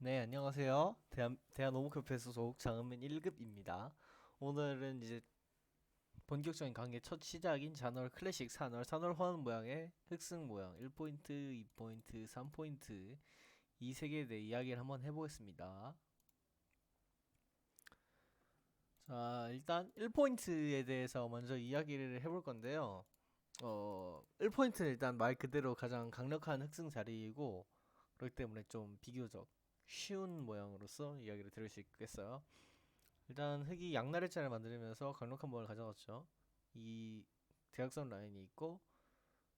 네, 안녕하세요. 대한오목협회 소속 장은민 1급입니다. 오늘은 이제 본격적인 강의 첫 시작인 잔월 클래식 산월 호환 모양의 흑승 모양 1포인트, 2포인트, 3포인트 이 세 개에 대해 이야기를 한번 해보겠습니다. 자, 일단 1포인트에 대해서 먼저 이야기를 해볼 건데요. 1포인트는 일단 말 그대로 가장 강력한 흑승 자리이고 그렇기 때문에 좀 비교적 쉬운 모양으로서 이야기를 들을 수 있겠어요. 일단 흙이 양날의자를 만들면서 강력한 모양을 가져갔죠. 이 대각선 라인이 있고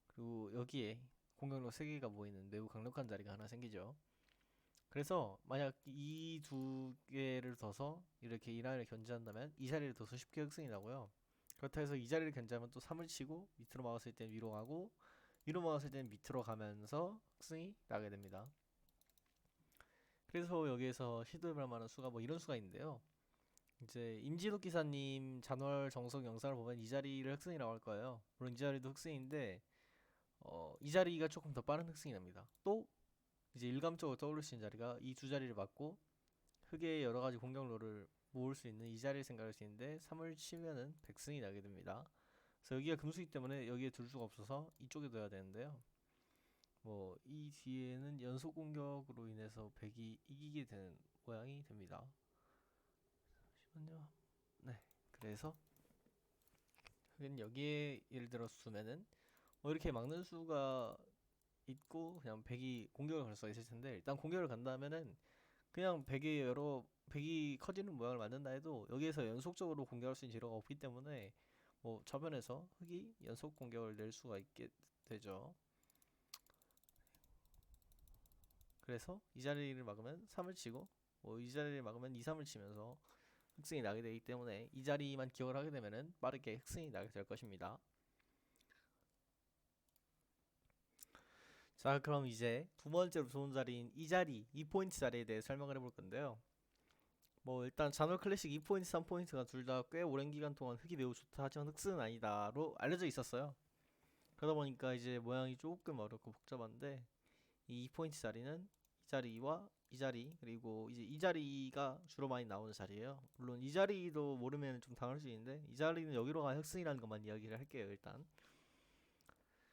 그리고 여기에 공격력 3개가 모이는 매우 강력한 자리가 하나 생기죠. 그래서 만약 이 두 개를 둬서 이렇게 이 라인을 견제한다면 이 자리를 둬서 쉽게 흑승이 나고요. 그렇다 해서 이 자리를 견제하면 또 3을 치고 밑으로 막았을 땐 위로 가고 위로 막았을 땐 밑으로 가면서 흑승이 나게 됩니다. 그래서 여기에서 시도해볼 만한 수가 뭐 이런 수가 있는데요. 이제 임진욱 기사님 잔월 정석 영상을 보면 이 자리를 흑승이라고 할 거예요. 물론 이 자리도 흑승인데 이 자리가 조금 더 빠른 흑승이 납니다. 또 이제 일감적으로 떠오를 수 있는 자리가 이 두 자리를 맞고 흑의 여러 가지 공격로를 모을 수 있는 이 자리를 생각할 수 있는데 3을 치면은 백승이 나게 됩니다. 그래서 여기가 금수이기 때문에 여기에 둘 수가 없어서 이쪽에 둬야 되는데요. 뭐 이 뒤에는 연속 공격으로 인해서 백이 이기게 되는 모양이 됩니다. 잠시만요. 네. 그래서 그냥 여기에 예를 들어서 두면은 뭐 이렇게 막는 수가 있고 그냥 백이 공격을 갈 수가 있을 텐데 일단 공격을 간다면은 그냥 백이 커지는 모양을 만든다 해도 여기에서 연속적으로 공격할 수 있는 재료가 없기 때문에 뭐 저변에서 흑이 연속 공격을 낼 수가 있게 되죠. 그래서 이 자리를 막으면 3을 치고 뭐 이 자리를 막으면 2, 3을 치면서 흑승이 나게 되기 때문에 이 자리만 기억을 하게 되면은 빠르게 흑승이 나게 될 것입니다. 자, 그럼 이제 두 번째로 좋은 자리인 이 자리, 2포인트 자리에 대해 설명을 해볼 건데요. 뭐 일단 잔월 클래식 2포인트, 3포인트가 둘 다 꽤 오랜 기간 동안 흙이 매우 좋다 하지만 흑승은 아니다로 알려져 있었어요. 그러다 보니까 이제 모양이 조금 어렵고 복잡한데 이 2포인트 자리는 이 자리와 이 자리 그리고 이제 이 자리가 주로 많이 나오는 자리예요. 물론 이 자리도 모르면 좀 당할 수 있는데 이 자리는 여기로 가 흑승이라는 것만 이야기를 할게요 일단.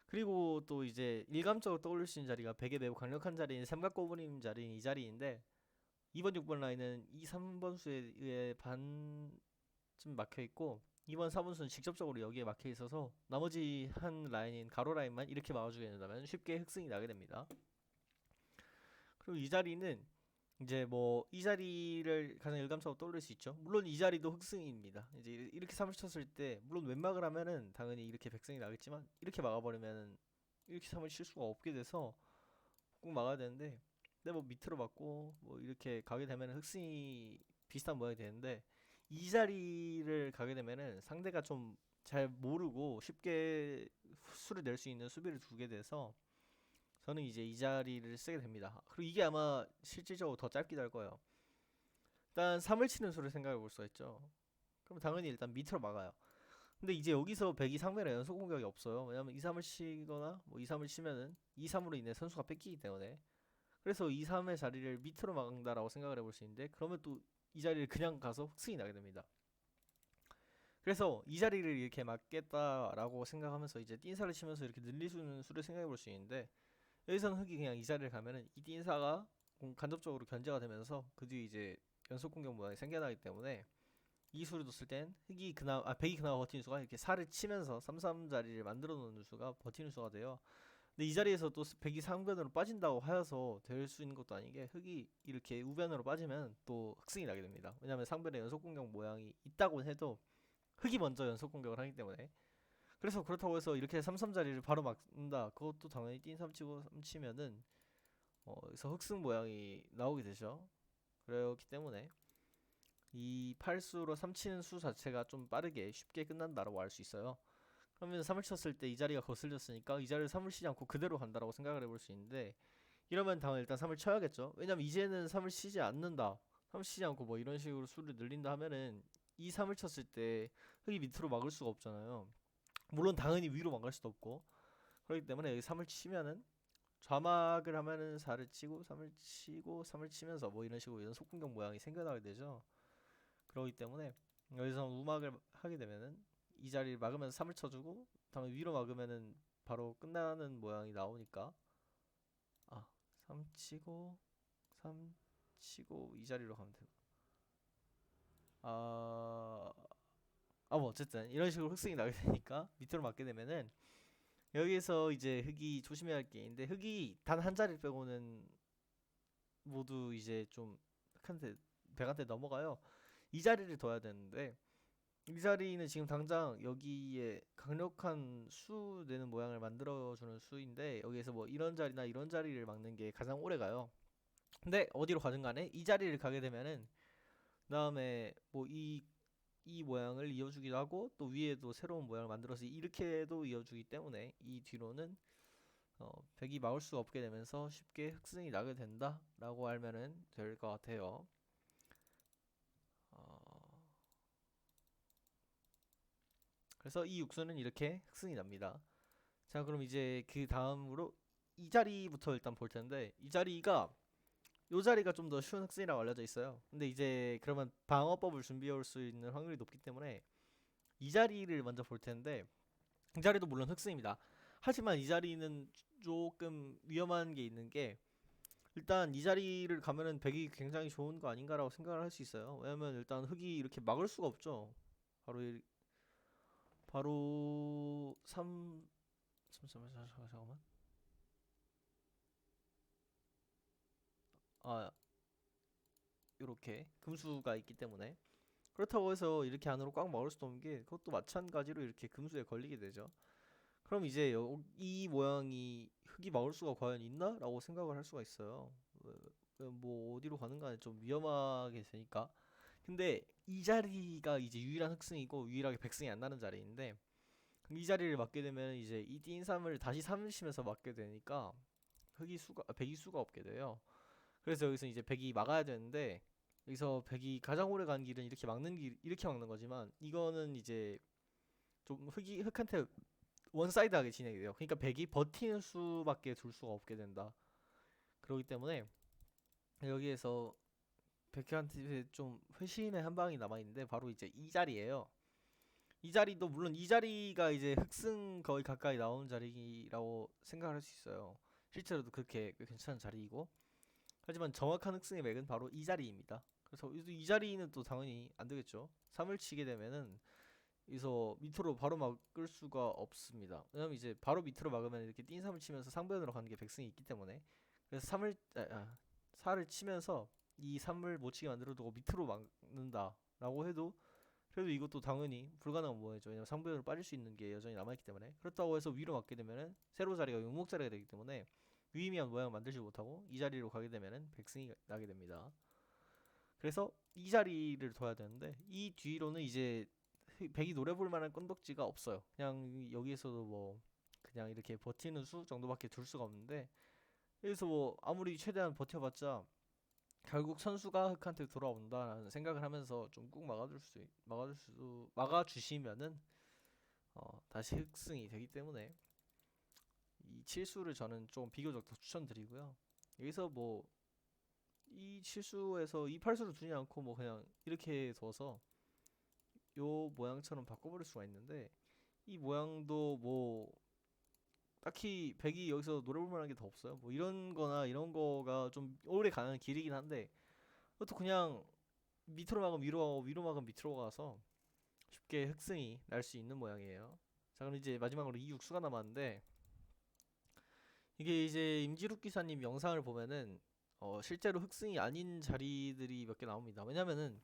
그리고 또 이제 일감적으로 떠올릴 수 있는 자리가 백의 매우 강력한 자리인 삼각고분임 자리인 이 자리인데 2번, 6번 라인은 이 3번 수에 의해 반쯤 막혀 있고 2번, 4번 수는 직접적으로 여기에 막혀 있어서 나머지 한 라인인 가로 라인만 이렇게 막아주게 된다면 쉽게 흑승이 나게 됩니다. 그리고 이 자리는 이제 뭐 이 자리를 가장 일감적으로 떠올릴 수 있죠. 물론 이 자리도 흑승입니다. 이제 이렇게 3을 쳤을 때 물론 왼막을 하면은 당연히 이렇게 백승이 나겠지만 이렇게 막아버리면은 이렇게 3을 칠 수가 없게 돼서 꼭 막아야 되는데 근데 뭐 밑으로 맞고 뭐 이렇게 가게 되면 흑승이 비슷한 모양이 되는데 이 자리를 가게 되면은 상대가 좀 잘 모르고 쉽게 수를 낼 수 있는 수비를 두게 돼서 저는 이제 이 자리를 쓰게 됩니다. 그리고 이게 아마 실질적으로 더 짧기도 할 거예요. 일단 3을 치는 수를 생각해 볼 수가 있죠. 그럼 당연히 일단 밑으로 막아요. 근데 이제 여기서 백이 상대로 연속 공격이 없어요. 왜냐면 2, 3을 치거나 뭐 2, 3을 치면은 2, 3으로 인해 선수가 뺏기기 때문에 그래서 2, 3의 자리를 밑으로 막는다라고 생각을 해볼 수 있는데 그러면 또 이 자리를 그냥 가서 흑승이 나게 됩니다. 그래서 이 자리를 이렇게 막겠다라고 생각하면서 이제 띵사를 치면서 이렇게 늘리는 수를 생각해 볼 수 있는데 여기서는 흑이 그냥 이 자리를 가면은 이 띵사가 간접적으로 견제가 되면서 그 뒤에 이제 연속 공격 모양이 생겨나기 때문에 이 수를 뒀을 땐 흑이 그나마 백이 그나마 버티는 수가 이렇게 살을 치면서 3-3 자리를 만들어 놓는 수가 버티는 수가 돼요. 근데 이 자리에서 또 백이 상변으로 빠진다고 하여서 될 수 있는 것도 아닌 게 흑이 이렇게 우변으로 빠지면 또 흑승이 나게 됩니다. 왜냐면 상변에 연속 공격 모양이 있다고 해도 흑이 먼저 연속 공격을 하기 때문에 그래서 그렇다고 해서 이렇게 3-3 자리를 바로 막는다 그것도 당연히 띵 3치고 3치면은 그래서 흑승 모양이 나오게 되죠. 그렇기 때문에 이 팔수로 3치는 수 자체가 좀 빠르게 쉽게 끝난다라고 알 수 있어요. 그러면 3을 쳤을 때 이 자리가 거슬렸으니까 이 자리를 3을 치지 않고 그대로 간다라고 생각을 해볼 수 있는데 이러면 당연히 일단 3을 쳐야겠죠. 왜냐면 이제는 3을 치지 않는다. 3을 치지 않고 뭐 이런 식으로 수를 늘린다 하면은 이 3을 쳤을 때 흙이 밑으로 막을 수가 없잖아요. 물론 당연히 위로 막을 수도 없고 그렇기 때문에 여기 3을 치면은 좌막을 하면은 4를 치고 3을 치고 3을 치면서 뭐 이런 식으로 연속 공격 모양이 생겨나게 되죠. 그렇기 때문에 여기서 우막을 하게 되면은 이 자리를 막으면 3을 쳐주고 다음에 위로 막으면은 바로 끝나는 모양이 나오니까, 아, 3 치고 3 치고 이 자리로 가면 되고, 아, 뭐 어쨌든 이런 식으로 흑승이 나게 되니까 밑으로 맞게 되면은 여기서 이제 흑이 조심해야 할 게 있는데, 흑이 단 한 자리 빼고는 모두 이제 좀 백한테 백한테 넘어가요. 이 자리를 둬야 되는데 이 자리는 지금 당장 여기에 강력한 수 내는 모양을 만들어주는 수인데, 여기에서 뭐 이런 자리나 이런 자리를 막는 게 가장 오래 가요. 근데 어디로 가든 간에 이 자리를 가게 되면은 그다음에 뭐 이 모양을 이어주기도 하고 또 위에도 새로운 모양을 만들어서 이렇게도 이어주기 때문에 이 뒤로는 백이 막을 수가 없게 되면서 쉽게 흑승이 나게 된다라고 알면은 될 것 같아요. 어, 그래서 이 육수는 이렇게 흑승이 납니다. 자, 그럼 이제 그 다음으로 이 자리부터 일단 볼 텐데, 이 자리가 요 자리가 좀 더 쉬운 흑승이라고 알려져 있어요. 근데 이제 그러면 방어법을 준비해 올 수 있는 확률이 높기 때문에 이 자리를 먼저 볼 텐데, 이 자리도 물론 흑승입니다. 하지만 이 자리는 조금 위험한 게 있는 게, 일단 이 자리를 가면은 백이 굉장히 좋은 거 아닌가라고 생각을 할 수 있어요. 왜냐면 일단 흑이 이렇게 막을 수가 없죠. 바로 바로 3 잠깐만. 아, 요렇게 금수가 있기 때문에, 그렇다고 해서 이렇게 안으로 꽉 막을 수도 없는 게, 그것도 마찬가지로 이렇게 금수에 걸리게 되죠. 그럼 이제 이 모양이 흙이 막을 수가 과연 있나? 라고 생각을 할 수가 있어요. 뭐 어디로 가는 간에 좀 위험하게 되니까. 근데 이 자리가 이제 유일한 흑승이고 유일하게 백승이 안 나는 자리인데, 이 자리를 맞게 되면 이제 이 띵 3을 다시 3을 치면서 맞게 되니까 백이 수가 없게 돼요. 그래서 여기서 이제 백이 막아야 되는데, 여기서 백이 가장 오래 가는 길은 이렇게 막는 거지만, 이거는 이제 좀 흑한테 원사이드하게 진행이 돼요. 그러니까 백이 버티는 수밖에 둘 수가 없게 된다. 그렇기 때문에 여기에서 백한테 좀 회심의 한 방이 남아 있는데, 바로 이제 이 자리예요. 이 자리도 물론 이 자리가 이제 흑승 거의 가까이 나오는 자리라고 생각을 할 수 있어요. 실제로도 그렇게 괜찮은 자리이고, 하지만 정확한 흑승의 맥은 바로 이 자리입니다. 그래서 이 자리는 또 당연히 안 되겠죠. 3을 치게 되면은 여기서 밑으로 바로 막을 수가 없습니다. 왜냐면 이제 바로 밑으로 막으면 이렇게 띵 3을 치면서 상변으로 가는 게 백승이 있기 때문에, 그래서 4를 치면서 이 3을 못 치게 만들어 두고 밑으로 막는다라고 해도, 그래도 이것도 당연히 불가능한 모양이죠. 왜냐면 상변으로 빠질 수 있는 게 여전히 남아있기 때문에. 그렇다고 해서 위로 막게 되면은 세로 자리가 용목 자리가 되기 때문에 유의미한 모양을 만들지 못하고 이 자리로 가게 되면은 백승이 나게 됩니다. 그래서 이 자리를 둬야 되는데, 이 뒤로는 이제 백이 노려 볼 만한 건덕지가 없어요. 그냥 여기에서도 뭐 그냥 이렇게 버티는 수 정도밖에 둘 수가 없는데, 여기서 뭐 아무리 최대한 버텨봤자 결국 선수가 흑한테 돌아온다라는 생각을 하면서 좀 꾹 막아주시면은 다시 흑승이 되기 때문에 이 칠수를 저는 좀 비교적 더 추천드리고요. 여기서 뭐 이 칠수에서 이 팔수를 두지 않고 뭐 그냥 이렇게 둬서 요 모양처럼 바꿔버릴 수가 있는데, 이 모양도 뭐 딱히 백이 여기서 노려볼 만한 게 더 없어요. 뭐 이런 거나 이런 거가 좀 오래 가는 길이긴 한데, 그것도 그냥 밑으로 막으면 위로 가고 위로 막으면 밑으로 가서 쉽게 흑승이 날 수 있는 모양이에요. 자, 그럼 이제 마지막으로 이 육수가 남았는데, 이게 이제 임지룩 기사님 영상을 보면은 실제로 흑승이 아닌 자리들이 몇 개 나옵니다. 왜냐면은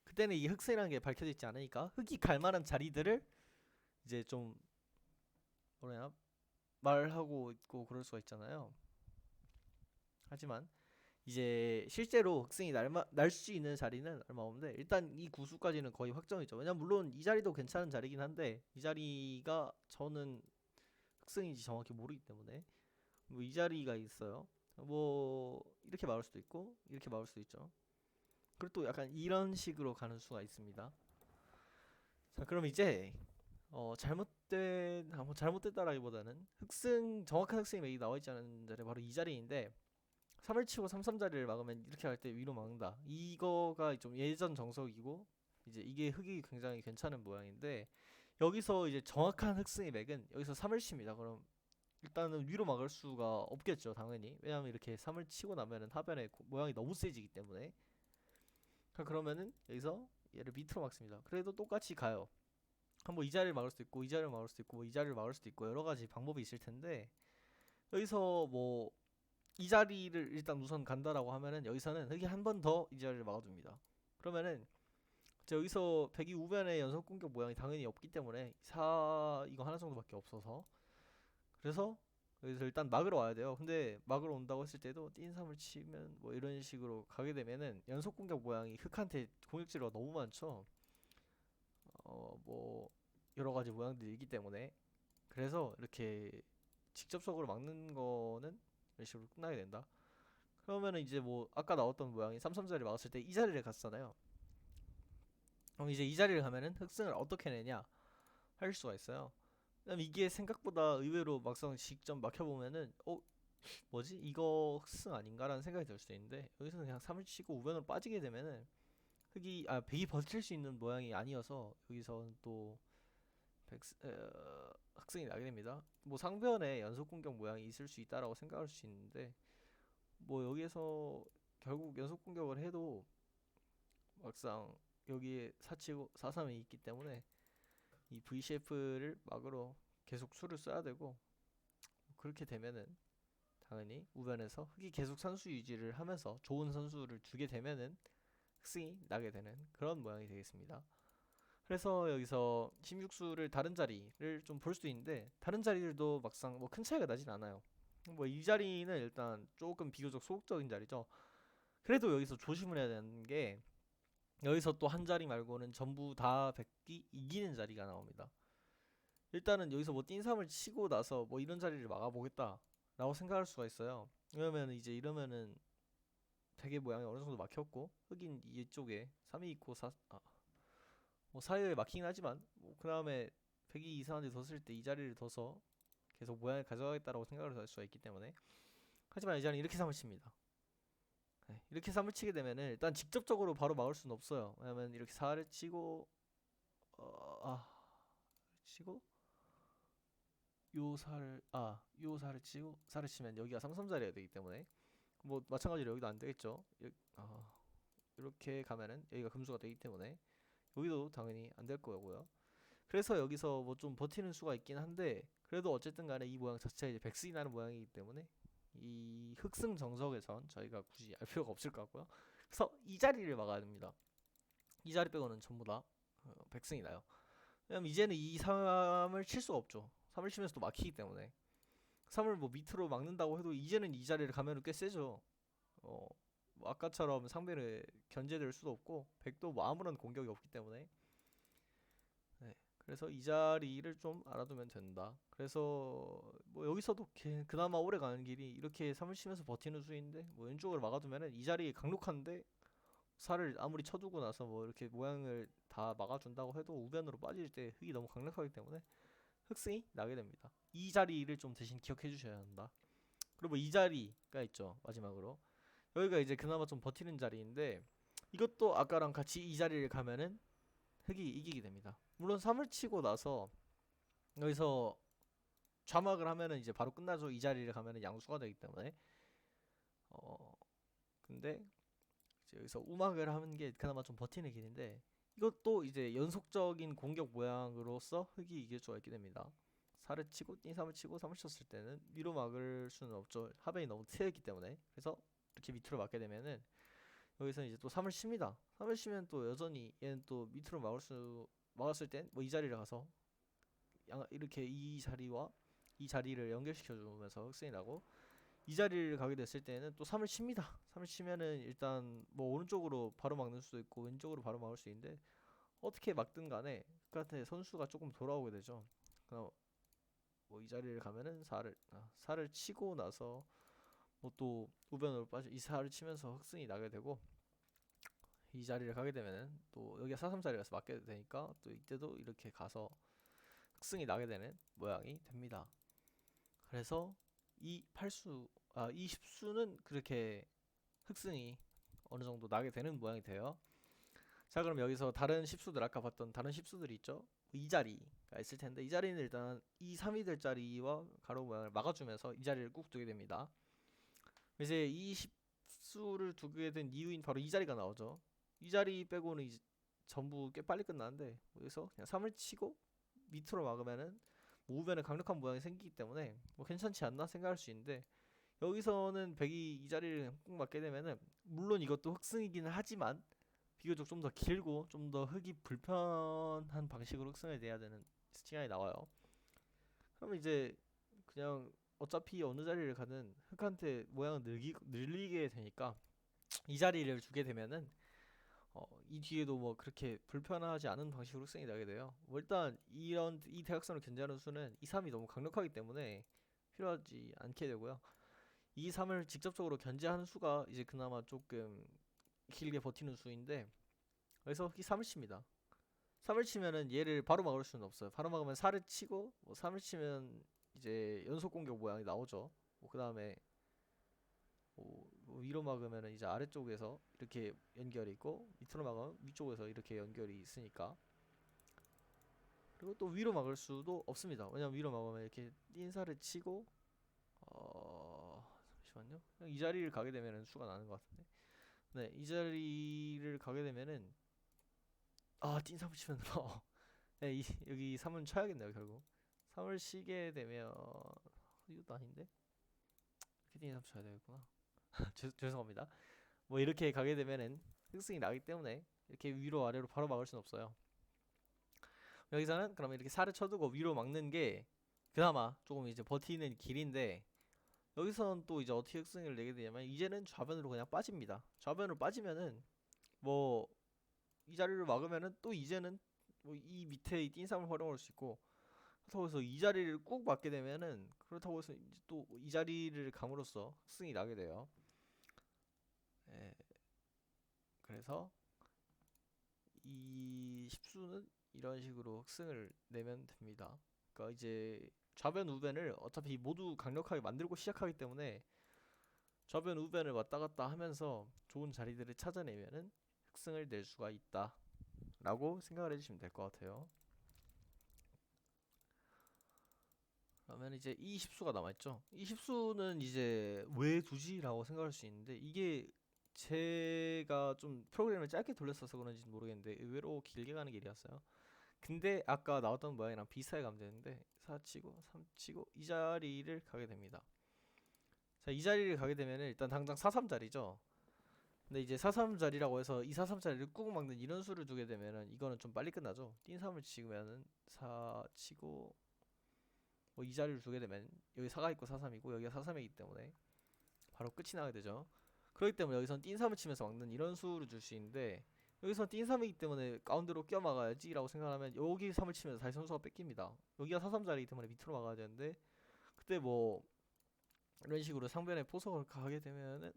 그때는 이 흑승이라는 게 밝혀져 있지 않으니까 흑이 갈 만한 자리들을 이제 좀 뭐래나 말하고 있고 그럴 수가 있잖아요. 하지만 이제 실제로 흑승이 날 수 있는 자리는 얼마 없는데, 일단 이 구수까지는 거의 확정이죠. 왜냐면 물론 이 자리도 괜찮은 자리긴 한데, 이 자리가 저는 흑승인지 정확히 모르기 때문에 뭐 이 자리가 있어요. 뭐 이렇게 막을 수도 있고 이렇게 막을 수도 있죠. 그리고 또 약간 이런 식으로 가는 수가 있습니다. 자, 그럼 이제 잘못 뭐 잘못됐다라기보다는 정확한 흑승이 맥이 나와 있지 않은 자리 바로 이 자리인데 3을 치고 3, 3자리를 막으면 이렇게 할 때 위로 막는다. 이거가 좀 예전 정석이고 이제 이게 흙이 굉장히 괜찮은 모양인데 여기서 이제 정확한 흑승의 맥은 여기서 3을 칩니다. 그럼 일단은 위로 막을 수가 없겠죠, 당연히. 왜냐면 이렇게 3을 치고 나면은 하변의 모양이 너무 세지기 때문에. 그러면은 여기서 얘를 밑으로 막습니다. 그래도 똑같이 가요. 한번 이 자리를 막을 수도 있고 이 자리를 막을 수도 있고 이 자리를 막을 수도 있고 여러 가지 방법이 있을 텐데 여기서 뭐 이 자리를 일단 우선 간다라고 하면은 여기서는 흙이 한 번 더 이 자리를 막아줍니다. 그러면은 여기서 백이 우변의 연속 공격 모양이 당연히 없기 때문에 이거 하나 정도밖에 없어서 그래서 여기서 일단 막으러 와야 돼요. 근데 막으러 온다고 했을 때도 띵삼을 치면 뭐 이런 식으로 가게 되면은 연속 공격 모양이 흙한테 공격지가 너무 많죠. 뭐 여러 가지 모양들이 있기 때문에 그래서 이렇게 직접적으로 막는 거는 이런 식으로 끝나게 된다. 그러면은 이제 뭐 아까 나왔던 모양이 3-3자리 막았을 때 이 자리를 갔잖아요. 그럼 이제 이 자리를 가면은 흑승을 어떻게 내냐 할 수가 있어요. 그다음 이게 생각보다 의외로 막상 직접 막혀보면은 뭐지 이거 흑승 아닌가라는 생각이 들 수도 있는데 여기서는 그냥 3을 치고 우변으로 빠지게 되면은 백이 버틸 수 있는 모양이 아니어서 여기서는 또 흑승이 나게 됩니다. 뭐 상변에 연속 공격 모양이 있을 수 있다라고 생각할 수 있는데 뭐 여기에서 결국 연속 공격을 해도 막상 여기에 4치고 4-3이 있기 때문에 이 V셰프를 막으로 계속 수를 써야 되고 그렇게 되면은 당연히 우변에서 흑이 계속 선수 유지를 하면서 좋은 선수를 두게 되면은 흑승이 나게 되는 그런 모양이 되겠습니다. 그래서 여기서 16수를 다른 자리를 좀 볼 수도 있는데 다른 자리들도 막상 뭐 큰 차이가 나진 않아요. 뭐 이 자리는 일단 조금 비교적 소극적인 자리죠. 그래도 여기서 조심을 해야 되는 게 여기서 또 한 자리 말고는 전부 다 백이 이기는 자리가 나옵니다. 일단은 여기서 뭐 띵삼을 치고 나서 뭐 이런 자리를 막아보겠다 라고 생각할 수가 있어요. 왜냐면 이제 이러면은 백의 모양이 어느 정도 막혔고 흑인 이쪽에 3이 있고 뭐 사이에 막히긴 하지만 뭐그 다음에 백이 이상한 데 뒀을 때 이 자리를 둬서 계속 모양을 가져가겠다라고 생각을 할 수가 있기 때문에 하지만 이 자리는 이렇게 3을 칩니다. 네, 이렇게 3을 치게 되면은 일단 직접적으로 바로 막을 수는 없어요. 왜냐면 이렇게 4를 치고 어, 아 치고 요 살을 치고 살을 치면 여기가 3-3자리가 되기 때문에 뭐 마찬가지로 여기도 안 되겠죠. 이렇게 가면은 여기가 금수가 되기 때문에 여기도 당연히 안 될 거고요. 그래서 여기서 뭐 좀 버티는 수가 있긴 한데 그래도 어쨌든 간에 이 모양 자체가 이제 백승이 나는 모양이기 때문에 이 흑승 정석에선 저희가 굳이 알 필요가 없을 것 같고요. 그래서 이 자리를 막아야 됩니다. 이 자리 빼고는 전부 다 백승이 나요. 왜냐면 이제는 이 3을 칠 수가 없죠. 3을 치면서 또 막히기 때문에 3을 뭐 밑으로 막는다고 해도 이제는 이 자리를 가면은 꽤 세죠. 뭐 아까처럼 상대를 견제될 수도 없고 백도 뭐 아무런 공격이 없기 때문에 네. 그래서 이 자리를 좀 알아두면 된다. 그래서 뭐 여기서도 그나마 오래 가는 길이 이렇게 3을 치면서 버티는 수인데 뭐 왼쪽으로 막아두면은 이 자리에 강력한데 살을 아무리 쳐두고 나서 뭐 이렇게 모양을 다 막아준다고 해도 우변으로 빠질 때 흙이 너무 강력하기 때문에 흑승이 나게 됩니다. 이 자리를 좀 대신 기억해 주셔야 한다. 그리고 이 자리가 있죠. 마지막으로 여기가 이제 그나마 좀 버티는 자리인데 이것도 아까랑 같이 이 자리를 가면은 흑이 이기게 됩니다. 물론 3을 치고 나서 여기서 좌막을 하면은 이제 바로 끝나죠. 이 자리를 가면은 양수가 되기 때문에 근데 이제 여기서 우막을 하는 게 그나마 좀 버티는 길인데 이것도 이제 연속적인 공격 모양으로서 흑이 이길 수가 있게 됩니다. 4를 치고 띵3을 치고 3을 쳤을 때는 위로 막을 수는 없죠. 하변이 너무 세기 때문에 그래서 이렇게 밑으로 막게 되면은 여기서 이제 또 3을 칩니다. 3을 치면 또 여전히 얘는 또 밑으로 막았을 땐 뭐 이 자리를 가서 이렇게 이 자리와 이 자리를 연결시켜 주면서 흑승이 나고 이 자리를 가게 됐을 때는 또 3을 칩니다. 3을 치면은 일단 뭐 오른쪽으로 바로 막는 수도 있고 왼쪽으로 바로 막을 수 있는데 어떻게 막든 간에 그한테 선수가 조금 돌아오게 되죠. 뭐 이 자리를 가면은 4를 치고 나서 뭐 또 우변으로 빠져 이 4를 치면서 흑승이 나게 되고 이 자리를 가게 되면은 또 여기가 4-3 자리 가서 맞게 되니까 또 이때도 이렇게 가서 흑승이 나게 되는 모양이 됩니다. 그래서 이 8수, 이 10수는 그렇게 흑승이 어느 정도 나게 되는 모양이 돼요. 자, 그럼 여기서 다른 10수들, 아까 봤던 다른 10수들이 있죠. 이 자리가 있을 텐데, 이 자리는 일단 이 3이 될 자리와 가로 모양을 막아주면서 이 자리를 꾹 두게 됩니다. 이제 이 10수를 두게 된 이유인 바로 이 자리가 나오죠. 이 자리 빼고는 이제 전부 꽤 빨리 끝나는데, 여기서 그냥 3을 치고 밑으로 막으면은 뭐 우변에 강력한 모양이 생기기 때문에 뭐 괜찮지 않나 생각할 수 있는데, 여기서는 백이 이 자리를 꼭 맞게 되면은 물론 이것도 흑승이기는 하지만 비교적 좀 더 길고 좀 더 흙이 불편한 방식으로 흑승을 내야 되는 시간이 나와요. 그러면 이제 그냥 어차피 어느 자리를 가든 흑한테 모양을 늘리게 되니까 이 자리를 주게 되면은 이 뒤에도 뭐 그렇게 불편하지 않은 방식으로 흑승이 나게 돼요. 뭐 일단 이 대각선을 견제하는 수는 이 3이 너무 강력하기 때문에 필요하지 않게 되고요. 이 3을 직접적으로 견제하는 수가 이제 그나마 조금 길게 버티는 수인데, 그래서 이 3을 칩니다. 3을 치면은 얘를 바로 막을 수는 없어요. 바로 막으면 4를 치고 뭐 3을 치면 이제 연속 공격 모양이 나오죠. 뭐 그다음에 뭐 위로 막으면은 이제 아래쪽에서 이렇게 연결이 있고 밑으로 막으면 위쪽에서 이렇게 연결이 있으니까. 그리고 또 위로 막을 수도 없습니다. 왜냐면 위로 막으면 이렇게 띵사를 치고 잠시만요. 이 자리를 가게 되면은 수가 나는 것 같은데. 네, 이 자리를 가게 되면은 띵삼을 치면 네, 여기 3은 쳐야겠네요, 결국. 3을 쉬게 되면 이것도 아닌데? 캐딩이 3 쳐야 되겠구나. 죄송합니다. 뭐 이렇게 가게 되면은 흑승이 나기 때문에 이렇게 위로 아래로 바로 막을 수는 없어요. 여기서는 그러면 이렇게 살을 쳐두고 위로 막는 게 그나마 조금 이제 버티는 길인데, 여기서는 또 이제 어떻게 흑승을 내게 되냐면 이제는 좌변으로 그냥 빠집니다. 좌변으로 빠지면은 뭐 이 자리를 막으면은 또 이제는 뭐 이 밑에 이 띵삼을 활용할 수 있고, 그렇다고 해서 이 자리를 꾹 맞게 되면은 그렇다고 해서 이제 또 이 자리를 감으로써 승이 나게 돼요. 예, 그래서 이 십수는 이런 식으로 흑승을 내면 됩니다. 그러니까 이제 좌변 우변을 어차피 모두 강력하게 만들고 시작하기 때문에 좌변 우변을 왔다 갔다 하면서 좋은 자리들을 찾아내면은 흑승을 낼 수가 있다라고 생각을 해주시면 될 것 같아요. 그러면 이제 이 십수가 남아있죠. 이 십수는 이제 왜 두지라고 생각할 수 있는데, 이게 제가 좀 프로그램을 짧게 돌렸어서 그런지 모르겠는데 의외로 길게 가는 길이었어요. 근데 아까 나왔던 모양이랑 비슷하게 가면 되는데 4 치고 3 치고 이 자리를 가게 됩니다. 자, 이 자리를 가게 되면 일단 당장 4-3 자리죠. 근데 이제 4-3 자리라고 해서 이 4-3 자리를 꾹 막는 이런 수를 두게 되면은 이거는 좀 빨리 끝나죠. 띵 3을 치면은 4 치고 뭐 이 자리를 두게 되면 여기 4가 있고 4-3이고 여기가 4-3이기 때문에 바로 끝이 나게 되죠. 그렇기 때문에 여기선 띵3을 치면서 막는 이런 수를 줄 수 있는데, 여기선 띵3이기 때문에 가운데로 끼어 막아야지 라고 생각하면 여기 3을 치면서 다시 선수가 뺏깁니다. 여기가 4-3 자리이기 때문에 밑으로 막아야 되는데, 그때 뭐 이런 식으로 상변에 포석을 가게 되면은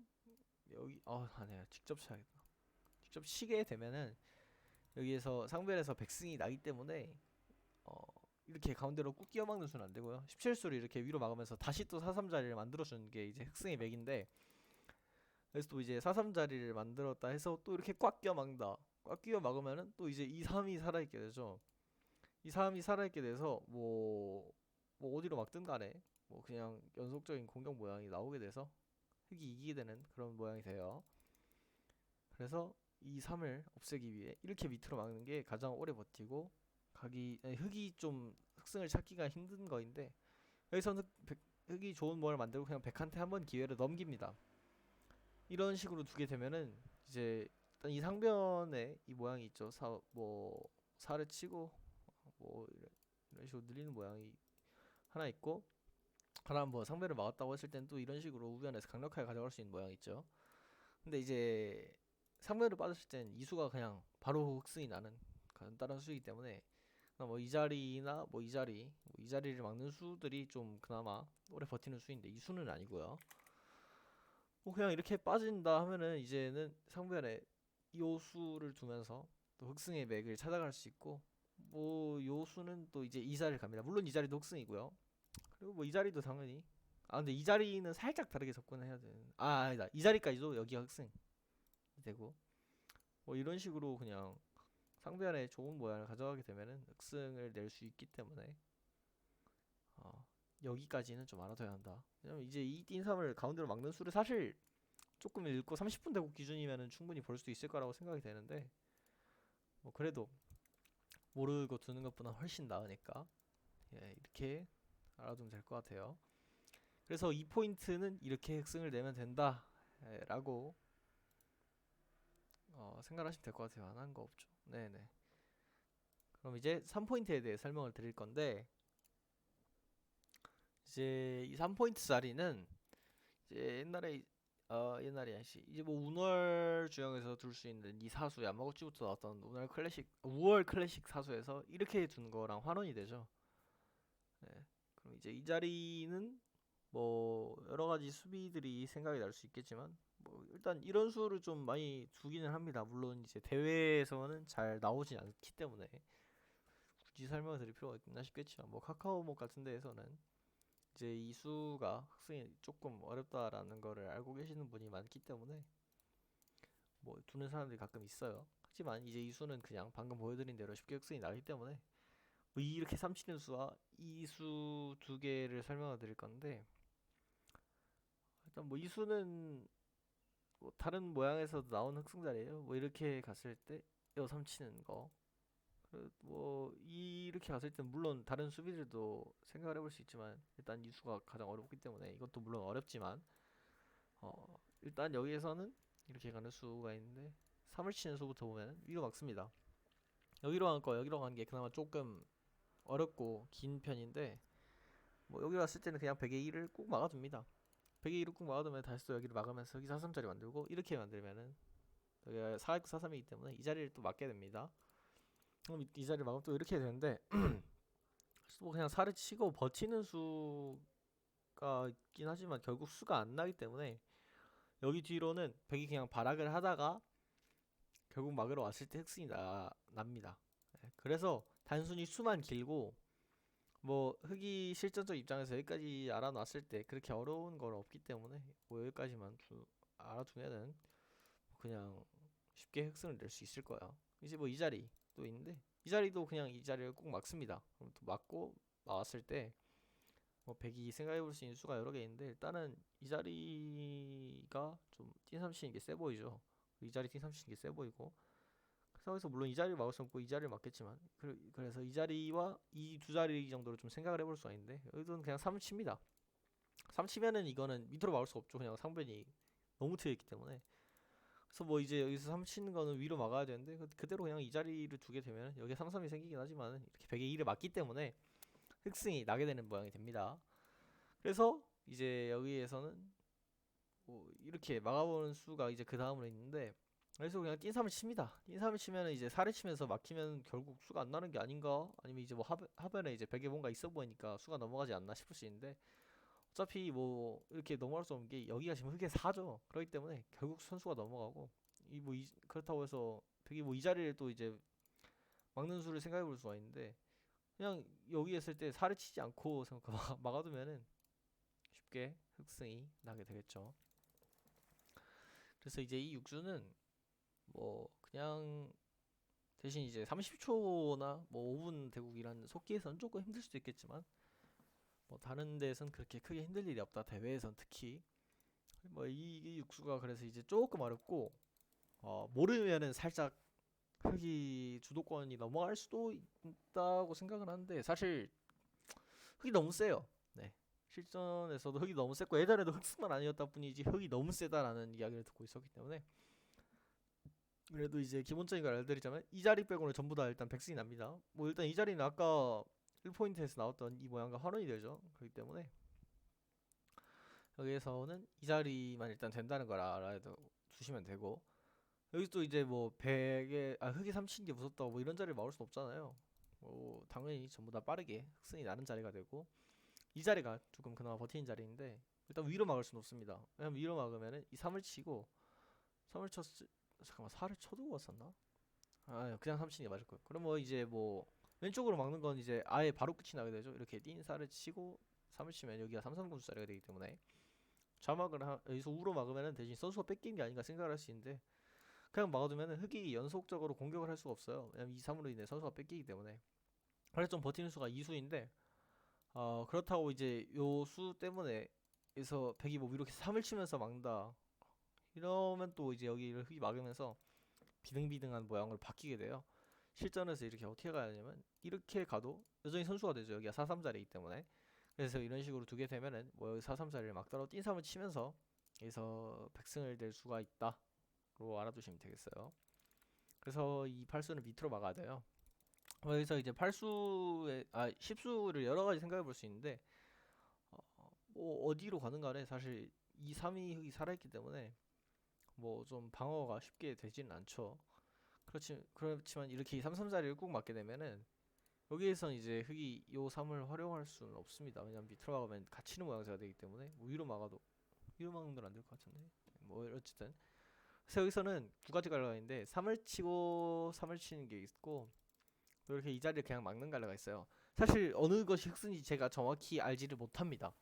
여기 아니야, 직접 쳐야겠다. 직접 치게 되면은 여기에서 상변에서 백승이 나기 때문에 어 이렇게 가운데로 꾹 끼어 막는 수는 안 되고요. 17수를 이렇게 위로 막으면서 다시 또 4-3 자리를 만들어 주는 게 이제 흑승의 맥인데, 그래서 또 이제 4-3 자리를 만들었다 해서 또 이렇게 꽉 끼어 막는다. 꽉 끼어 막으면은 또 이제 2-3이 살아있게 되죠. 2-3이 살아있게 돼서 뭐 어디로 막든 간에 뭐 그냥 연속적인 공격 모양이 나오게 돼서 흑이 이기게 되는 그런 모양이 돼요. 그래서 이 3을 없애기 위해 이렇게 밑으로 막는 게 가장 오래 버티고 흑이 좀 흑승을 찾기가 힘든 거인데, 여기서는 흑이 좋은 모양을 만들고 그냥 백한테 한번 기회를 넘깁니다. 이런 식으로 두게 되면은 이제 일단 이 상변에 이 모양이 있죠. 뭐 사를 치고 뭐 이런 식으로 늘리는 모양이 하나 있고, 하나 뭐 상변을 막았다고 했을 땐 또 이런 식으로 우변에서 강력하게 가져갈 수 있는 모양이 있죠. 근데 이제 상변을 빠졌을 땐 이수가 그냥 바로 흑승이 나는 간단한 수이기 때문에 뭐 이 자리나 뭐 이 자리, 뭐이 자리를 막는 수들이 좀 그나마 오래 버티는 수인데 이 수는 아니고요. 뭐 그냥 이렇게 빠진다 하면은 이제는 상변에 이 호수를 두면서 또 흑승의 맥을 찾아갈 수 있고, 뭐 요수는 또 이제 이 자리를 갑니다. 물론 이 자리도 흑승이고요. 그리고 뭐 이 자리도 당연히 근데 이 자리는 살짝 다르게 접근을 해야 되는 아니다 이 자리까지도 여기가 흑승이 되고 뭐 이런 식으로 그냥 상변에 좋은 모양을 가져가게 되면은 흑승을 낼 수 있기 때문에 어, 여기까지는 좀 알아둬야 한다. 왜냐면 이제 이 띵3을 가운데로 막는 수를 사실 조금 읽고 30분 대국 기준이면은 충분히 볼 수도 있을 거라고 생각이 되는데 뭐 그래도 모르고 두는 것보다 훨씬 나으니까 예, 이렇게 알아두면 될 것 같아요. 그래서 이 포인트는 이렇게 흑승을 내면 된다 라고 생각하시면 될 것 같아요. 안 한 거 없죠. 네네. 그럼 이제 3포인트에 대해 설명을 드릴 건데 이제 이 3포인트 자리는 이제 옛날에 아니지 이제 뭐 운월 주형에서 둘 수 있는 이 사수 야마구치부터 나왔던 운월 클래식 5월 클래식 사수에서 이렇게 둔 거랑 환원이 되죠. 네. 그럼 이제 이 자리는 뭐 여러 가지 수비들이 생각이 날 수 있겠지만 뭐 일단 이런 수를 좀 많이 두기는 합니다. 물론 이제 대회에서는 잘 나오지 않기 때문에 굳이 설명을 드릴 필요가 있나 싶겠지만 뭐 카카오목 같은 데에서는 이제 이 수가 학생이 조금 어렵다라는 거를 알고 계시는 분이 많기 때문에 뭐 두는 사람들이 가끔 있어요. 하지만 이제 이 수는 그냥 방금 보여드린 대로 쉽게 흑승이 나기 때문에 뭐 이렇게 삼치는 수와 이 수 두 개를 설명을 드릴 건데 일단 뭐 이 수는 뭐 다른 모양에서도 나오는 흑승자리예요. 뭐 이렇게 갔을 때 여 삼치는 거. 뭐 이렇게 갔을 땐 물론 다른 수비들도 생각을 해볼 수 있지만 일단 이 수가 가장 어렵기 때문에 이것도 물론 어렵지만 일단 여기에서는 이렇게 가는 수가 있는데 3을 치는 수부터 보면 위로 막습니다. 여기로 간 거 여기로 간 게 그나마 조금 어렵고 긴 편인데 뭐 여기로 왔을 때는 그냥 백의 1을 꾹 막아둡니다. 백의 1을 꾹 막아두면 다시 또 여기를 막으면서 여기 4-3짜리 만들고 이렇게 만들면은 여기가 4-9 4-3이기 때문에 이 자리를 또 막게 됩니다. 그럼 이 자리를 막으면 또 이렇게 되는데 뭐 그냥 4를 치고 버티는 수가 있긴 하지만 결국 수가 안 나기 때문에 여기 뒤로는 백이 그냥 발악을 하다가 결국 막으러 왔을 때 흑승이 납니다. 네, 그래서 단순히 수만 길고 뭐 흑이 실전적 입장에서 여기까지 알아놨을 때 그렇게 어려운 건 없기 때문에 뭐 여기까지만 알아두면은 그냥 쉽게 흑승을 낼 수 있을 거야. 이제 뭐 이 자리 또 있는데 이 자리도 그냥 이 자리를 꼭 막습니다. 그럼 또 막고 나왔을 때 뭐 백이 생각해볼 수 있는 수가 여러 개 있는데 일단은 이 자리가 좀 띵삼 치는 게 세 보이죠. 이 자리 띵삼 치는 게 세 보이고 그 상황에서 물론 이 자리를 막을 수 없고 이 자리를 막겠지만 그래서 이 자리와 이 두 자리 정도로 좀 생각을 해볼 수가 있는데 여기서는 그냥 3을 칩니다. 3 치면은 이거는 밑으로 막을 수 없죠. 그냥 상변이 너무 트여있기 때문에 그래서 뭐 이제 여기서 3 치는 거는 위로 막아야 되는데 그대로 그냥 이 자리를 두게 되면 여기에 3-3이 생기긴 하지만 이렇게 백의 1을 막기 때문에 흑승이 나게 되는 모양이 됩니다. 그래서 이제 여기에서는 뭐 이렇게 막아보는 수가 이제 그 다음으로 있는데 그래서 그냥 띵3을 칩니다. 띵3을 치면은 이제 4를 치면서 막히면 결국 수가 안 나는 게 아닌가 아니면 이제 뭐 하변에 이제 백에 뭔가 있어 보이니까 수가 넘어가지 않나 싶을 수 있는데 어차피 뭐 이렇게 넘어갈 수 없는 게 여기가 지금 흑의 4죠. 그렇기 때문에 결국 선수가 넘어가고 그렇다고 해서 백이 뭐 이 자리를 또 이제 막는 수를 생각해 볼 수가 있는데 그냥 여기 했을 때 4를 치지 않고 막아두면은 쉽게 흑승이 나게 되겠죠. 그래서 이제 이 육수는 뭐 그냥 대신 이제 30초나 뭐 5분 대국이라는 속기에서는 조금 힘들 수도 있겠지만 뭐 다른 데선 그렇게 크게 힘들 일이 없다. 대회에선 특히 뭐 이 육수가 그래서 이제 조금 어렵고 모르면은 살짝 흑이 주도권이 넘어갈 수도 있다고 생각을 하는데 사실 흑이 너무 세요. 네. 실전에서도 흑이 너무 셌고 예전에도 흑수만 아니었다 뿐이지 흑이 너무 세다라는 이야기를 듣고 있었기 때문에 그래도 이제 기본적인 걸 알려드리자면 이 자리 빼고는 전부 다 일단 백승이 납니다. 뭐 일단 이 자리는 아까 1포인트에서 나왔던 이 모양과 환원이 되죠. 그렇기 때문에 여기에서는 이 자리만 일단 된다는 걸 알아도 두시면 되고 여기 또 이제 뭐 백에 흑이 삼치는 게 무섭다고 뭐 이런 자리를 막을 수 없잖아요. 뭐 당연히 전부 다 빠르게 흑승이 나는 자리가 되고 이 자리가 조금 그나마 버티는 자리인데 일단 위로 막을 수는 없습니다. 왜냐면 위로 막으면은 이 3을 치고 3을 잠깐만 4를 쳐두고 왔었나? 그냥 3 치는 게 맞을 거예요. 그럼 뭐 이제 뭐 왼쪽으로 막는 건 이제 아예 바로 끝이 나게 되죠. 이렇게 띵 살을 치고 3을 치면 여기가 3-3군수자리가 되기 때문에 여기서 우로 막으면은 대신 선수가 뺏긴 게 아닌가 생각을 할 수 있는데, 그냥 막아두면은 흑이 연속적으로 공격을 할 수가 없어요. 왜냐면 2-3으로 인해 선수가 뺏기기 때문에. 그래서 좀 버티는 수가 2수인데, 그렇다고 이제 요 수 때문에 여기서 백이 뭐 이렇게 3을 치면서 막는다 이러면 또 이제 여기를 흑이 막으면서 비등비등한 모양으로 바뀌게 돼요. 실전에서 이렇게 어떻게 가야 되냐면 이렇게 가도 여전히 선수가 되죠. 여기가 4-3자리이기 때문에. 그래서 이런 식으로 두게 되면은 뭐 여기 4-3자리를 막더라도 띵3을 치면서 여기서 백승을 낼 수가 있다로 알아두시면 되겠어요. 그래서 이 팔수는 밑으로 막아야 돼요. 여기서 이제 10수를 여러 가지 생각해 볼 수 있는데, 뭐 어디로 가는 간에 사실 2, 3이 흑이 살아있기 때문에 뭐 좀 방어가 쉽게 되지는 않죠. 그렇지만 이렇게 3-3자리를 꾹 맞게 되면은 여기에선 이제 흑이 요 3을 활용할 수는 없습니다. 왜냐면 밑으로 막으면 갇히는 모양새가 되기 때문에. 뭐 위로 막는 건 안 될 것 같은데, 뭐 어쨌든. 그래서 여기서는 두 가지 갈래가 있는데 3을 치고 3을 치는 게 있고, 또 이렇게 이 자리를 그냥 막는 갈래가 있어요. 사실 어느 것이 흑승인지 제가 정확히 알지를 못합니다.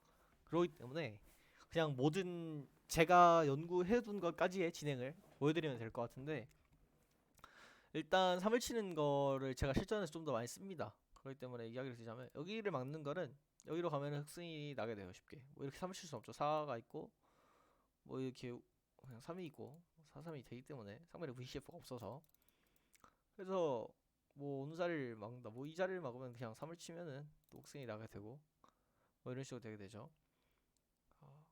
그렇기 때문에 그냥 모든 제가 연구해둔 것까지의 진행을 보여드리면 될 것 같은데, 일단 3을 치는 거를 제가 실전에서 좀 더 많이 씁니다. 그렇기 때문에 이야기를 드리자면 여기를 막는 거는 여기로 가면 흑승이 나게 돼요. 쉽게 뭐 이렇게 3을 칠 수 없죠. 4가 있고 뭐 이렇게 그냥 3이 있고 4-3이 되기 때문에 상대에 VCF가 없어서. 그래서 뭐 어느 자리를 막는다, 뭐 이 자리를 막으면 그냥 3을 치면은 또 흑승이 나게 되고 뭐 이런 식으로 되게 되죠. 어,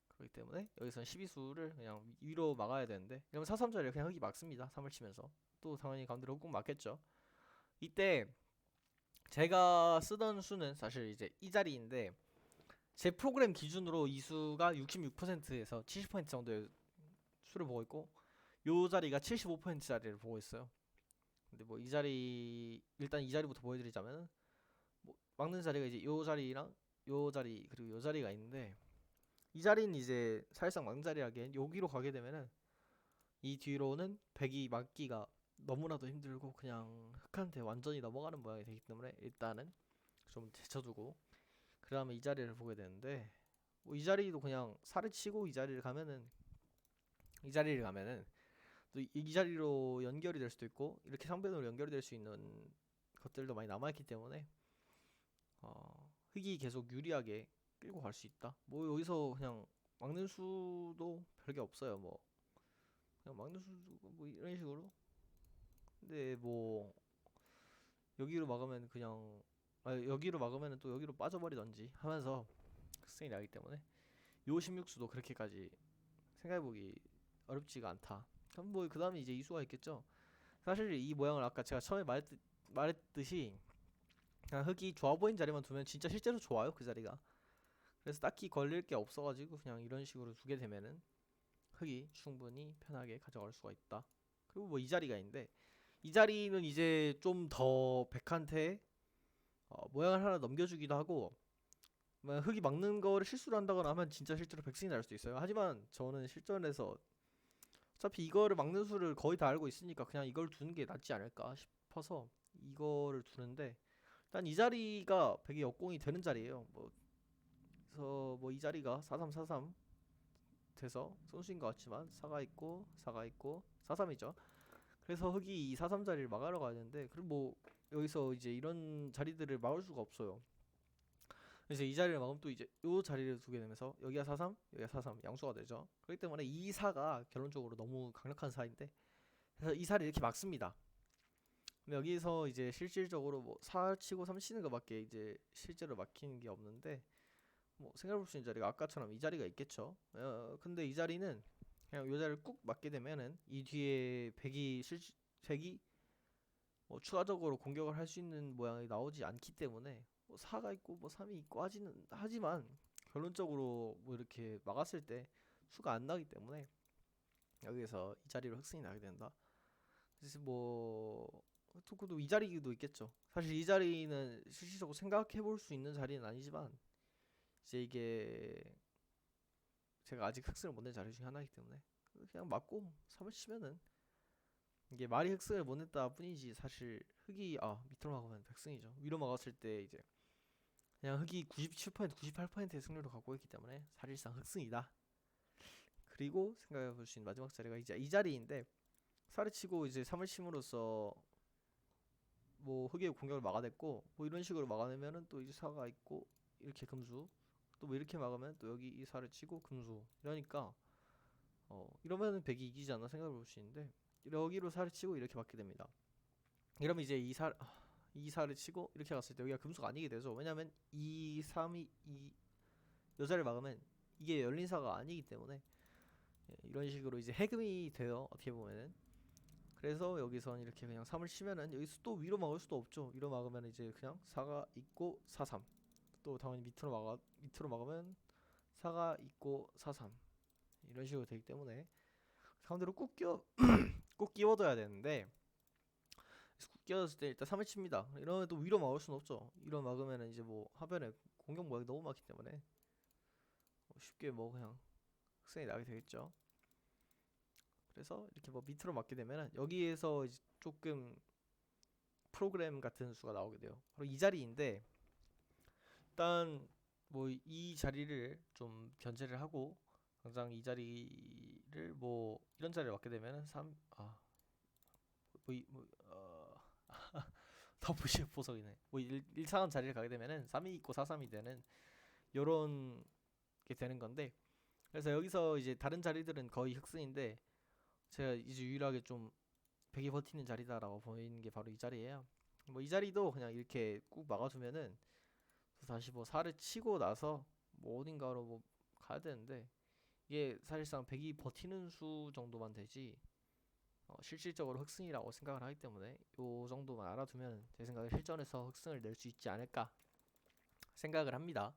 그렇기 때문에 여기서는 12수를 그냥 위로 막아야 되는데, 이러면 4-3자리를 그냥 흑이 막습니다. 3을 치면서. 또 당연히 가운데로 꼭 맞겠죠. 이때 제가 쓰던 수는 사실 이제 이 자리인데, 제 프로그램 기준으로 이 수가 66%에서 70% 정도의 수를 보고 있고, 요 자리가 75% 자리를 보고 있어요. 근데 뭐 이 자리, 일단 이 자리부터 보여드리자면, 뭐 막는 자리가 이제 요 자리랑 요 자리 그리고 요 자리가 있는데, 이 자리는 이제 사실상 막는 자리라기엔 여기로 가게 되면은 이 뒤로는 백이 막기가 너무나도 힘들고 그냥 흑한테 완전히 넘어가는 모양이 되기 때문에 일단은 좀 제쳐두고 그 다음에 이 자리를 보게 되는데, 뭐 이 자리도 그냥 살을 치고 이 자리를 가면은 또 이 자리로 연결이 될 수도 있고 이렇게 상변으로 연결이 될 수 있는 것들도 많이 남아있기 때문에 흑이 계속 유리하게 끌고 갈 수 있다. 뭐 여기서 그냥 막는 수도 별게 없어요. 뭐 그냥 막는 수도 뭐 이런 식으로. 근데 뭐 여기로 막으면 그냥, 여기로 막으면 또 여기로 빠져버리던지 하면서 승이 나기 때문에 요 16수도 그렇게까지 생각해보기 어렵지가 않다. 그럼 뭐 그 다음에 이제 이수가 있겠죠. 사실 이 모양을 아까 제가 처음에 말했듯이 그냥 흙이 좋아 보이는 자리만 두면 진짜 실제로 좋아요, 그 자리가. 그래서 딱히 걸릴 게 없어가지고 그냥 이런 식으로 두게 되면은 흙이 충분히 편하게 가져갈 수가 있다. 그리고 뭐 이 자리가 있는데, 이 자리는 이제 좀 더 백한테 모양을 하나 넘겨주기도 하고, 뭐 흙이 막는 거를 실수를 한다거나 하면 진짜 실제로 백승이 날 수도 있어요. 하지만 저는 실전에서 어차피 이거를 막는 수를 거의 다 알고 있으니까 그냥 이걸 두는 게 낫지 않을까 싶어서 이거를 두는데, 일단 이 자리가 백의 역공이 되는 자리예요. 뭐 그래서 뭐 이 자리가 4343 돼서 선수인 것 같지만 4가 있고 4가 있고 43이죠. 그래서 흑이 이 43 자리를 막으러 가야 되는데, 그럼 뭐 여기서 이제 이런 자리들을 막을 수가 없어요. 그래서 이 자리를 막으면 또 이제 요 자리를 두게 되면서 여기가 43, 여기가 43 양수가 되죠. 그렇기 때문에 이 4가 결론적으로 너무 강력한 4인데, 그래서 이 4를 이렇게 막습니다. 근데 여기서 이제 실질적으로 뭐 4 치고 3 치는 거밖에 이제 실제로 막히는 게 없는데, 뭐 생각해볼 수 있는 자리가 아까처럼 이 자리가 있겠죠. 근데 이 자리는 그냥 요 자리를 꾹 막게 되면은 이 뒤에 백이 뭐 추가적으로 공격을 할 수 있는 모양이 나오지 않기 때문에, 뭐 4가 있고 뭐 3이 있고 하지만 결론적으로 뭐 이렇게 막았을 때 수가 안 나기 때문에 여기서 이 자리로 흑승이 나게 된다. 그래서 뭐 토크도 이 자리도 있겠죠. 사실 이 자리는 실질적으로 생각해 볼 수 있는 자리는 아니지만 이제 이게 제가 아직 흑승을 못 낸 자리 중에 하나이기 때문에 그냥 맞고 3을 치면은 이게 말이 흑승을 못 냈다 뿐이지 사실 흑이 밑으로 막으면 백승이죠. 위로 막았을 때 이제 그냥 흑이 97% 98%의 승률을 갖고 있기 때문에 사실상 흑승이다. 그리고 생각해 볼 수 있는 마지막 자리가 이제 이 자리인데, 살을 치고 이제 3을 침으로써 뭐 흑의 공격을 막아냈고, 뭐 이런 식으로 막아내면은 또 이제 사가 있고 이렇게 금수, 또 뭐 이렇게 막으면 또 여기 이 살을 치고 금수, 이러니까 이러면은 백이 이기지 않나 생각해 볼 수 있는데, 여기로 살을 치고 이렇게 받게 됩니다. 이러면 이제 이 살을 치고 이렇게 갔을 때 여기가 금수가 아니게 되죠. 왜냐면 이 3이 이 여자를 막으면 이게 열린 사가 아니기 때문에, 이런 식으로 이제 해금이 돼요, 어떻게 보면은. 그래서 여기선 이렇게 그냥 3을 치면은 여기서 또 위로 막을 수도 없죠. 위로 막으면 이제 그냥 4가 있고 4, 3. 또 당연히 밑으로 막으면 4가 있고 4, 3. 이런 식으로 되기 때문에 가운데로 꾹 끼워 꼭 끼워둬야 되는데, 꾹 끼워졌을 때 일단 3을 칩니다. 이러면 또 위로 막을 수는 없죠. 위로 막으면은 이제 뭐 하변에 공격 모양이 너무 많기 때문에 쉽게 뭐 그냥 흑선이 나게 되겠죠. 그래서 이렇게 뭐 밑으로 막게 되면은 여기에서 이제 조금 프로그램 같은 수가 나오게 돼요. 바로 이 자리인데, 일단 뭐 이 자리를 좀 견제를 하고 당장 이 자리를 뭐 이런 자리를 맞게 되면은 3 더블 보석이네. 뭐 일상한 자리를 가게 되면은 3이 있고 4, 3이 되는 요런 게 되는 건데, 그래서 여기서 이제 다른 자리들은 거의 흑승인데 제가 이제 유일하게 좀 백이 버티는 자리다라고 보이는 게 바로 이 자리예요. 뭐 이 자리도 그냥 이렇게 꾹 막아주면은 또 다시 뭐 살을 치고 나서 뭐 어딘가로 뭐 가야 되는데, 이게 사실상 백이 버티는 수 정도만 되지 실질적으로 흑승이라고 생각을 하기 때문에 요 정도만 알아두면 제 생각에 실전에서 흑승을 낼 수 있지 않을까 생각을 합니다.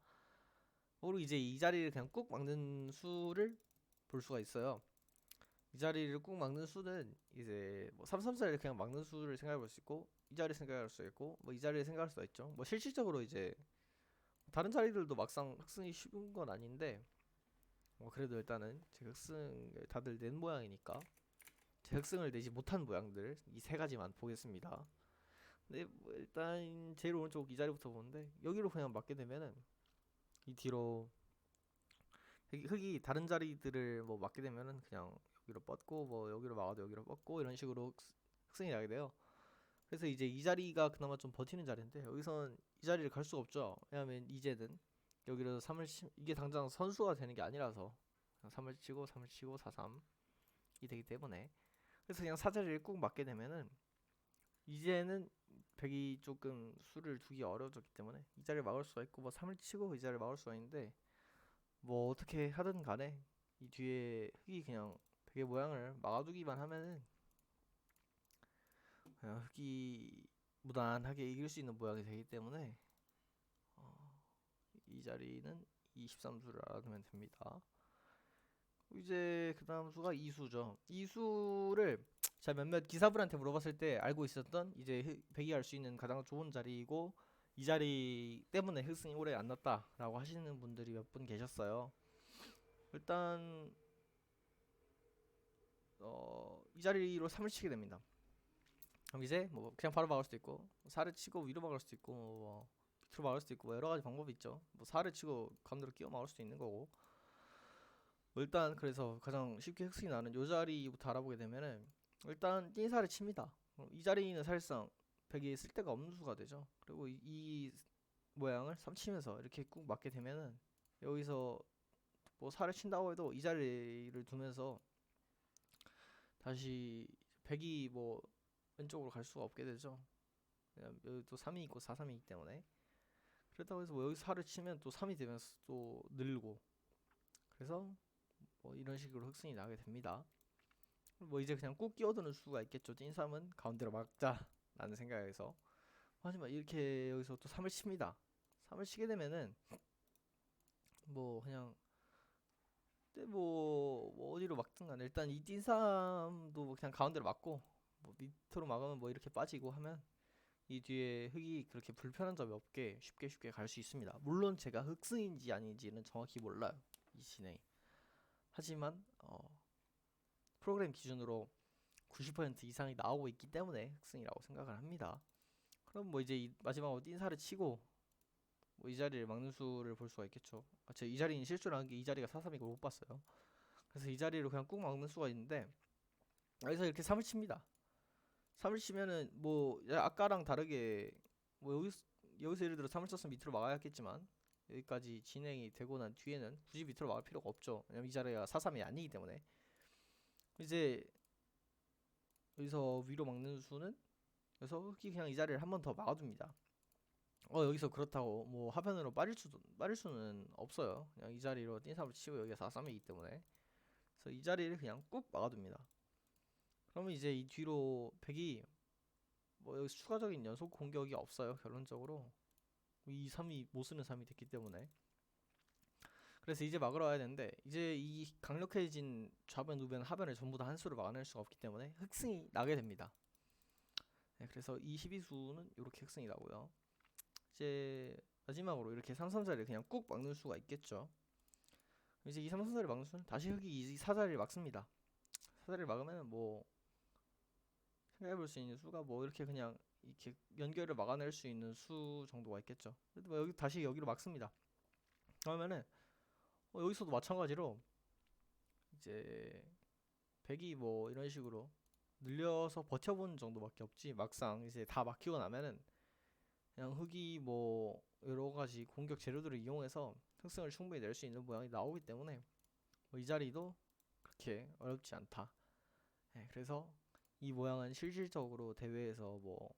그리고 이제 이 자리를 그냥 꾹 막는 수를 볼 수가 있어요. 이 자리를 꾹 막는 수는 이제 뭐 3, 3, 4를 그냥 막는 수를 생각해 볼 수 있고, 이 자리 생각할 수 있고, 뭐 이 자리를 생각할 수가 있죠. 뭐 실질적으로 이제 다른 자리들도 막상 흑승이 쉬운 건 아닌데, 뭐 그래도 일단은 제 흑승을 다들 낸 모양이니까 제 흑승을 내지 못한 모양들 이 세 가지만 보겠습니다. 근데 뭐 일단 제일 오른쪽 이 자리부터 보는데, 여기로 그냥 맞게 되면은 이 뒤로 흑이 다른 자리들을 뭐 맞게 되면은 그냥 여기로 뻗고, 뭐 여기로 막아도 여기로 뻗고, 이런 식으로 흑승이 나게 돼요. 그래서 이제 이 자리가 그나마 좀 버티는 자리인데, 여기선 이 자리를 갈 수가 없죠. 왜냐면 이제는 여기로 3을 이게 당장 선수가 되는 게 아니라서 그냥 3을 치고 3을 치고 4, 3이 되기 때문에, 그래서 그냥 사자리를 꾹 맞게 되면은 이제는 백이 조금 수를 두기 어려워졌기 때문에 이 자리를 막을 수가 있고, 뭐 3을 치고 이 자리를 막을 수가 있는데, 뭐 어떻게 하든 간에 이 뒤에 흑이 그냥 백의 모양을 막아두기만 하면은 그냥 흑이 무난하게 이길 수 있는 모양이 되기 때문에 이 자리는 23수를 알아두면 됩니다. 이제 그 다음 수가 이수죠. 이수를 자 몇몇 기사분한테 물어봤을 때 알고 있었던 이제 백이 할 수 있는 가장 좋은 자리이고, 이 자리 때문에 흑승이 오래 안 났다라고 하시는 분들이 몇 분 계셨어요. 일단 이 자리로 3을 치게 됩니다. 그럼 이제 뭐 그냥 바로 막을 수도 있고, 4를 치고 위로 막을 수도 있고, 뭐 밑으로 막을 수도 있고, 뭐 여러 가지 방법이 있죠. 뭐 4를 치고 가운데로 끼워 막을 수도 있는 거고. 뭐 일단 그래서 가장 쉽게 흑승이 나는 요 자리부터 알아보게 되면은, 일단 띵사를 칩니다. 이 자리는 사실상 백이 쓸 데가 없는 수가 되죠. 그리고 이 모양을 3 치면서 이렇게 꾹 맞게 되면은 여기서 뭐 4를 친다고 해도 이 자리를 두면서 다시 백이 뭐 왼쪽으로 갈 수가 없게 되죠. 왜냐면 여기 또 3이 있고 4, 3이기 때문에. 그렇다고 해서 뭐 여기 4를 치면 또 3이 되면서 또 늘고, 그래서 뭐 이런 식으로 흑승이 나게 됩니다. 뭐 이제 그냥 꼭 끼워드는 수가 있겠죠. 찐3은 가운데로 막자 라는 생각에서. 하지만 이렇게 여기서 또 3을 칩니다. 3을 치게 되면은 뭐 그냥 뭐 어디로 막든 간에 일단 이 찐3도 뭐 그냥 가운데로 막고, 뭐 밑으로 막으면 뭐 이렇게 빠지고 하면 이 뒤에 흑이 그렇게 불편한 점이 없게 쉽게 갈 수 있습니다. 물론 제가 흑승인지 아닌지는 정확히 몰라요, 이 진에. 하지만 프로그램 기준으로 90% 이상이 나오고 있기 때문에 흑승이라고 생각을 합니다. 그럼 뭐 이제 마지막으로 띵사를 치고 뭐 이 자리를 막는 수를 볼 수가 있겠죠. 제가 이 자리는 실수를 한 게 이 자리가 4-3 이걸 못 봤어요. 그래서 이 자리로 그냥 꾹 막는 수가 있는데 여기서 이렇게 3을 칩니다. 3을 치면은 뭐 아까랑 다르게 뭐 여기서 예를 들어 3을 쳤으면 밑으로 막아야겠지만 여기까지 진행이 되고 난 뒤에는 굳이 밑으로 막을 필요가 없죠. 왜냐면 이 자리가 4-3이 아니기 때문에. 이제 여기서 위로 막는 수는 그래서 흑이 그냥 이 자리를 한 번 더 막아줍니다. 여기서 그렇다고 뭐 하변으로 빠질 수는 없어요. 그냥 이 자리로 띵삼을 치고 여기가 4-3이기 때문에. 그래서 이 자리를 그냥 꾹 막아둡니다. 그러면 이제 이 뒤로 백이 뭐 여기 추가적인 연속 공격이 없어요. 결론적으로 이 3이 못 쓰는 3이 됐기 때문에. 그래서 이제 막으러 와야 되는데 이제 이 강력해진 좌변, 우변, 하변을 전부 다 한 수를 막아낼 수가 없기 때문에 흑승이 나게 됩니다. 네, 그래서 이 12수는 이렇게 흑승이 나고요. 이제 마지막으로 이렇게 3-3자리를 그냥 꾹 막는 수가 있겠죠. 이제 이 3-3자리를 막는 수는 다시 흑이 이 4자리를 막습니다. 4자리를 막으면 뭐 생각해볼 수 있는 수가 뭐 이렇게 그냥 이렇게 연결을 막아낼 수 있는 수 정도가 있겠죠. 그래도 뭐 여기 다시 여기로 막습니다. 그러면은 여기서도 마찬가지로 이제 백이 뭐 이런 식으로 늘려서 버텨보는 정도밖에 없지 막상 이제 다 막히고 나면은 그냥 흑이 뭐 여러가지 공격 재료들을 이용해서 흑승을 충분히 낼 수 있는 모양이 나오기 때문에 뭐 이 자리도 그렇게 어렵지 않다. 네, 그래서 이 모양은 실질적으로 대회에서 뭐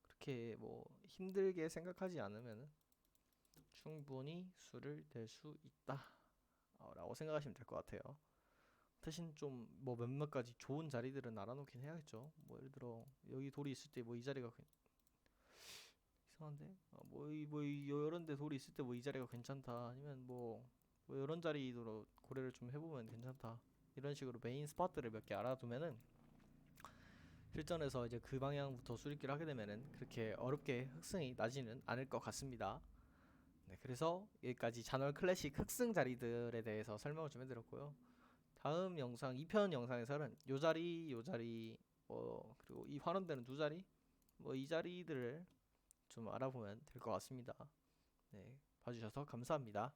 그렇게 뭐 힘들게 생각하지 않으면 충분히 수를 낼 수 있다 라고 생각하시면 될 것 같아요. 대신 좀 뭐 몇몇 가지 좋은 자리들은 알아놓긴 해야겠죠. 뭐 예를 들어 여기 돌이 있을 때 뭐 이 자리가 이상한데 이런데 돌이 있을 때 뭐 이 자리가 괜찮다 아니면 뭐 이런 자리로 고려를 좀 해보면 괜찮다 이런 식으로 메인 스팟들을 몇 개 알아두면은 실전에서 이제 그 방향부터 수리기를 하게 되면은 그렇게 어렵게 흑승이 나지는 않을 것 같습니다. 네, 그래서 여기까지 잔월 클래식 흑승 자리들에 대해서 설명을 좀 해드렸고요. 다음 영상 2편 영상에서는 요 자리 요 자리 그리고 이 환원되는 두 자리 뭐 이 자리들을 좀 알아보면 될 것 같습니다. 네, 봐주셔서 감사합니다.